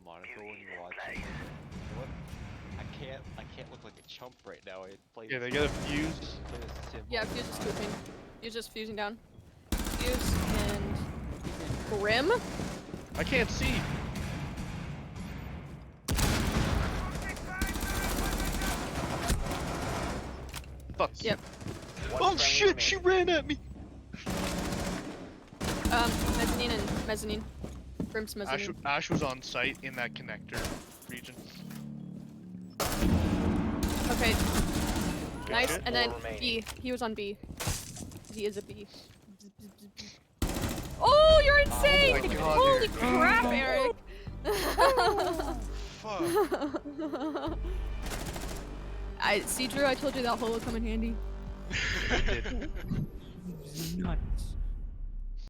monitor when you're watching. You know what? I can't look like a chump right now. I play Yeah, this, they got a fuse. play this sim Yeah, all the Fuse is time. scooping. Fuse is fusing down. Fuse and Grim? I can't see. Fuck. Yep. Oh shit, she ran at me. Mezzanine and mezzanine. Grim's mezzanine. Ash was on site in that connector region. Okay. Nice. shit. And then B. He was on B. He is a B. Oh, you're insane! my God, Holy dude. crap, Eric! Fuck. See, Drew, I told you that hole would come in handy. It did. Nuts.